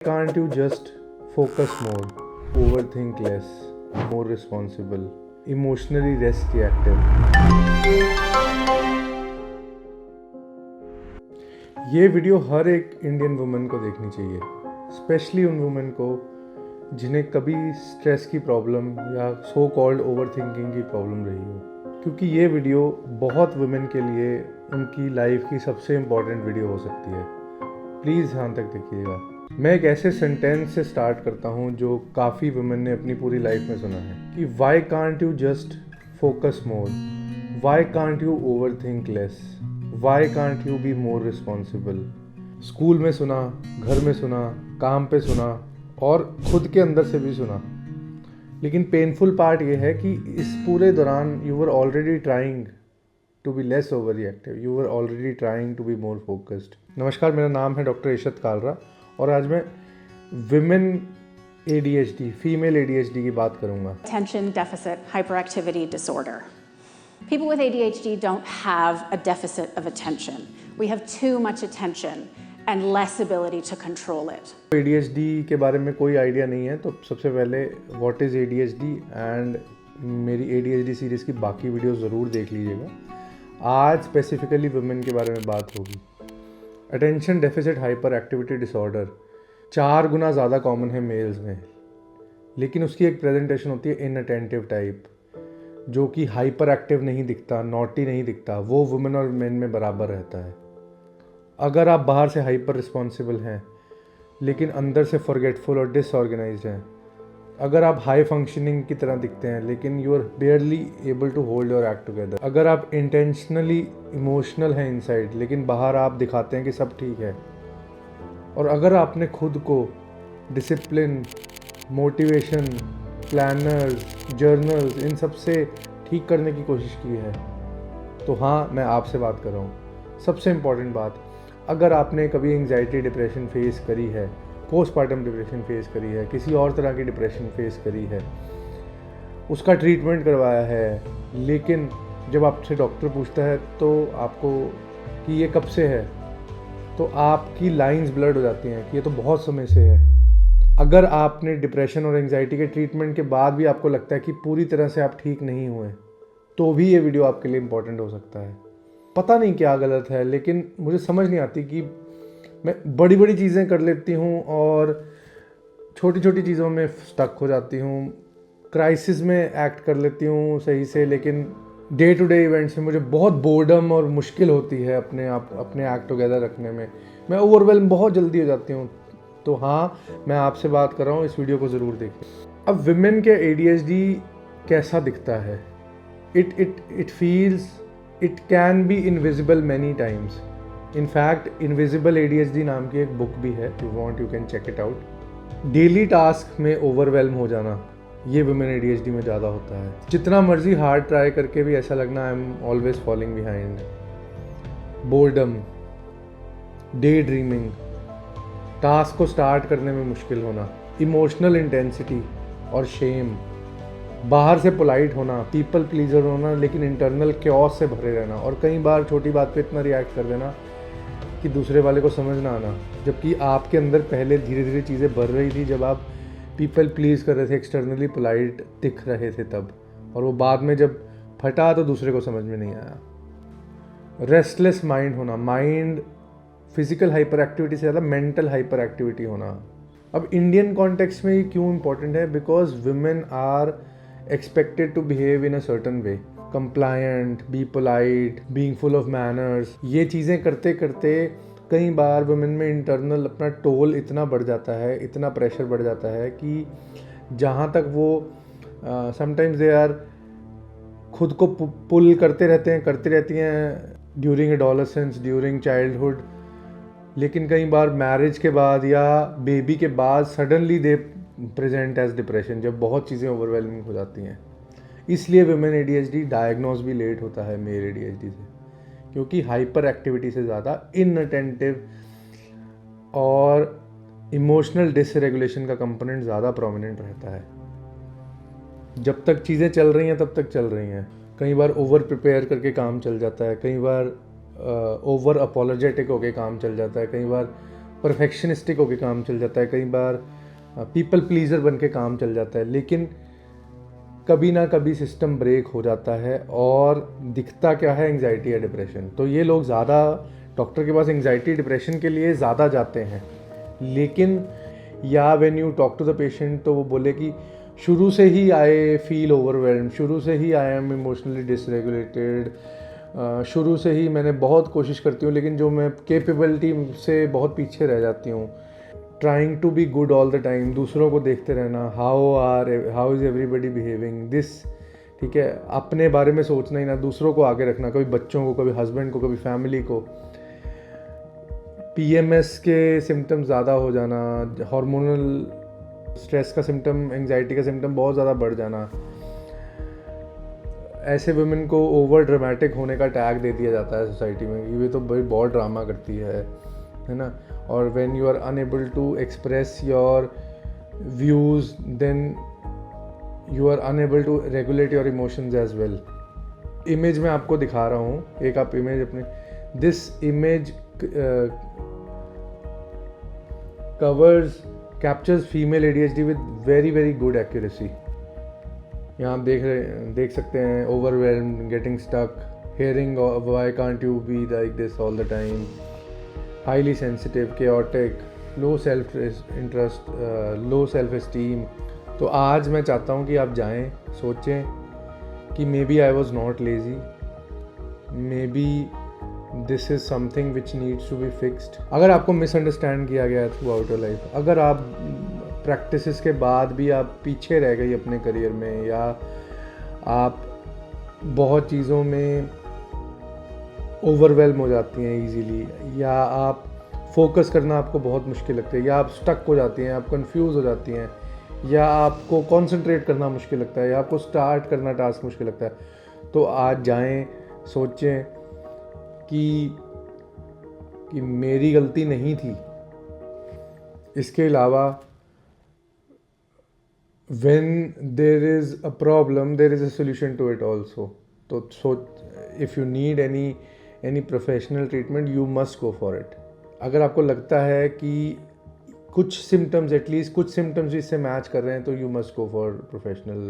Can't you just focus more, overthink less, more responsible, emotionally less reactive? ये video हर एक Indian women को देखनी चाहिए, स्पेशली उन वुमेन को जिन्हें कभी स्ट्रेस की प्रॉब्लम या सो कॉल्ड ओवरथिंकिंग की प्रॉब्लम रही हो, क्योंकि ये वीडियो बहुत वुमेन के लिए उनकी लाइफ की सबसे इम्पॉर्टेंट वीडियो हो सकती है। प्लीज़ ध्यान तक देखिएगा। मैं एक ऐसे सेंटेंस से स्टार्ट करता हूँ जो काफ़ी वुमेन ने अपनी पूरी लाइफ में सुना है कि why can't you just focus more, why can't you over think less, why can't you be more responsible. School में सुना, घर में सुना, काम पे सुना और खुद के अंदर से भी सुना। लेकिन पेनफुल पार्ट ये है कि इस पूरे दौरान you were already trying to be less over reactive, you were already trying to be more focused. नमस्कार, मेरा नाम है डॉक्टर इशत कालरा और आज मैं विमेन ADHD, फीमेल ADHD की बात करूंगा। Attention deficit hyperactivity disorder. People with ADHD don't have a deficit of attention. We have too much attention and less ability to control it. ADHD के बारे में कोई आइडिया नहीं है तो सबसे पहले व्हाट इज़ ADHD एंड मेरी ADHD सीरीज़ की बाकी वीडियो ज़रूर देख लीजिएगा। आज स्पेसिफिकली वुमेन के बारे में बात होगी। Attention deficit hyper activity disorder 4 गुना ज़्यादा कॉमन है मेल्स में, लेकिन उसकी एक प्रेजेंटेशन होती है इनअटेंटिव टाइप, जो कि हाइपर एक्टिव नहीं दिखता, नॉटी नहीं दिखता, वो वुमेन और मेन में बराबर रहता है। अगर आप बाहर से हाइपर रिस्पॉन्सिबल हैं लेकिन अंदर से फॉरगेटफुल और डिसऑर्गेनाइज्ड हैं, अगर आप हाई फंक्शनिंग की तरह दिखते हैं लेकिन you are barely able to hold your act together, अगर आप इंटेंशनली इमोशनल हैं इनसाइड लेकिन बाहर आप दिखाते हैं कि सब ठीक है, और अगर आपने खुद को डिसिप्लिन, मोटिवेशन, प्लानर्स, जर्नल्स इन सब से ठीक करने की कोशिश की है, तो हाँ, मैं आपसे बात कर रहा हूँ। सबसे इम्पॉर्टेंट बात, अगर आपने कभी एंग्जाइटी डिप्रेशन फेस करी है, पोस्टपार्टम डिप्रेशन फेस करी है, किसी और तरह की डिप्रेशन फेस करी है, उसका ट्रीटमेंट करवाया है, लेकिन जब आपसे डॉक्टर पूछता है तो आपको कि ये कब से है, तो आपकी लाइंस ब्लर्ड हो जाती हैं कि ये तो बहुत समय से है। अगर आपने डिप्रेशन और एंग्जाइटी के ट्रीटमेंट के बाद भी आपको लगता है कि पूरी तरह से आप ठीक नहीं हुए, तो भी ये वीडियो आपके लिए इम्पोर्टेंट हो सकता है। पता नहीं क्या गलत है, लेकिन मुझे समझ नहीं आती कि मैं बड़ी बड़ी चीज़ें कर लेती हूँ और छोटी छोटी चीज़ों में स्टक हो जाती हूँ, क्राइसिस में एक्ट कर लेती हूँ सही से, लेकिन डे टू डे इवेंट्स में मुझे बहुत बोर्डम और मुश्किल होती है अपने एक्ट टुगेदर रखने में। मैं ओवरवेल्म बहुत जल्दी हो जाती हूँ। तो हाँ, मैं आपसे बात कर रहा हूँ, इस वीडियो को ज़रूर देखें। अब विमेन के ADHD कैसा दिखता है? It feels, it can be invisible many times. In fact invisible ADHD नाम की एक बुक भी है, you want you can check it out. Daily task में ओवरवेल्म हो जाना, ये वुमेन ADHD में ज़्यादा होता है। जितना मर्जी हार्ड ट्राई करके भी ऐसा लगना I am always falling behind. Boredom, day dreaming, task को स्टार्ट करने में मुश्किल होना, इमोशनल इंटेंसिटी और शेम, बाहर से पोलाइट होना, पीपल प्लीजर होना लेकिन इंटरनल क्योस से भरे रहना, और कई बार छोटी बात पे इतना रिएक्ट कर देना कि दूसरे वाले को समझ ना आना, जबकि आपके अंदर पहले धीरे धीरे चीज़ें बढ़ रही थी जब आप पीपल प्लीज़ कर रहे थे, एक्सटर्नली पोलाइट दिख रहे थे तब, और वो बाद में जब फटा तो दूसरे को समझ में नहीं आया। रेस्टलेस माइंड होना, माइंड फिजिकल हाइपर एक्टिविटी से ज़्यादा मेंटल हाइपर एक्टिविटी होना। अब इंडियन कॉन्टेक्स्ट में ये क्यों इम्पोर्टेंट है? Because women are expected to behave in a certain way, compliant, be polite, being full of manners। ये चीज़ें करते करते कई बार वुमेन में इंटरनल अपना टोल इतना बढ़ जाता है, इतना प्रेशर बढ़ जाता है कि जहाँ तक वो समटाइम्स दे आर खुद को पुल करते रहती हैं ड्यूरिंग एडोलेसेंस, ड्यूरिंग चाइल्डहुड, लेकिन कई बार मैरिज के बाद या बेबी के बाद suddenly they present as depression, जब बहुत चीज़ें ओवरवेलमिंग हो जाती हैं। इसलिए वुमेन ADHD डायग्नोज भी लेट होता है मेल ADHD से, क्योंकि हाइपर एक्टिविटी से ज़्यादा इनअटेंटिव और इमोशनल डिसरेगुलेशन का कंपोनेंट ज़्यादा प्रोमिनेंट रहता है। जब तक चीज़ें चल रही हैं तब तक चल रही हैं। कई बार ओवर प्रिपेयर करके काम चल जाता है, कई बार ओवर अपोलोजेटिक होके काम चल जाता है, कई बार परफेक्शनिस्टिक होकर काम चल जाता है, कई बार पीपल प्लीज़र बन के काम चल जाता है, लेकिन कभी ना कभी सिस्टम ब्रेक हो जाता है और दिखता क्या है, एंग्जाइटी या डिप्रेशन। तो ये लोग ज़्यादा डॉक्टर के पास एंग्जाइटी डिप्रेशन के लिए ज़्यादा जाते हैं, लेकिन या when you talk to the patient तो वो बोले कि शुरू से ही आई फील ओवरवेल्म्ड, शुरू से ही आई एम इमोशनली डिसरेगुलेटेड, शुरू से ही मैंने बहुत कोशिश करती हूँ लेकिन जो मैं कैपेबिलिटी से बहुत पीछे रह जाती हूँ। Trying to be good all the time, दूसरों को देखते रहना, how is everybody behaving this, ठीक है, अपने बारे में सोचना ही ना, दूसरों को आगे रखना, कभी बच्चों को, कभी हस्बैंड को, कभी फैमिली को। पीएमएस के सिम्टम्स ज़्यादा हो जाना, हार्मोनल स्ट्रेस का सिम्टम, एंग्जाइटी का सिम्टम बहुत ज़्यादा बढ़ जाना, ऐसे वुमेन को ओवर ड्रामेटिक होने का टैग दे दिया जाता है सोसाइटी में, ये तो भाई बहुत ड्रामा करती है ना। और when you are unable to express your views then you are unable to regulate your emotions as well. Image में आपको दिखा रहा हूँ, एक आप इमेज अपने, this image captures female ADHD with very very good accuracy। यहाँ आप देख सकते हैं, overwhelmed, getting stuck, hearing why can't you be like this all the time, highly sensitive, chaotic, low self interest, low self esteem। तो आज मैं चाहता हूँ कि आप जाएं, सोचें कि maybe I was not lazy, maybe this is something which needs to be fixed. अगर आपको मिसअंडरस्टैंड किया गया है थ्रू आउट योर लाइफ, अगर आप प्रैक्टिसेस के बाद भी आप पीछे रह गई अपने करियर में, या आप बहुत चीज़ों में ओवरवेल्म हो जाती हैं इजीली, या आप फोकस करना आपको बहुत मुश्किल लगता है, या आप स्टक हो जाती हैं, आप कंफ्यूज हो जाती हैं, या आपको कंसंट्रेट करना मुश्किल लगता है, या आपको स्टार्ट करना टास्क मुश्किल लगता है, तो आज जाएं, सोचें कि मेरी गलती नहीं थी। इसके अलावा when there is a problem there is a solution to it also। तो if you need any professional treatment you must go for it। अगर आपको लगता है कि कुछ सिम्टम्स, एटलीस्ट कुछ सिम्टम्स इससे मैच कर रहे हैं, तो you must go for professional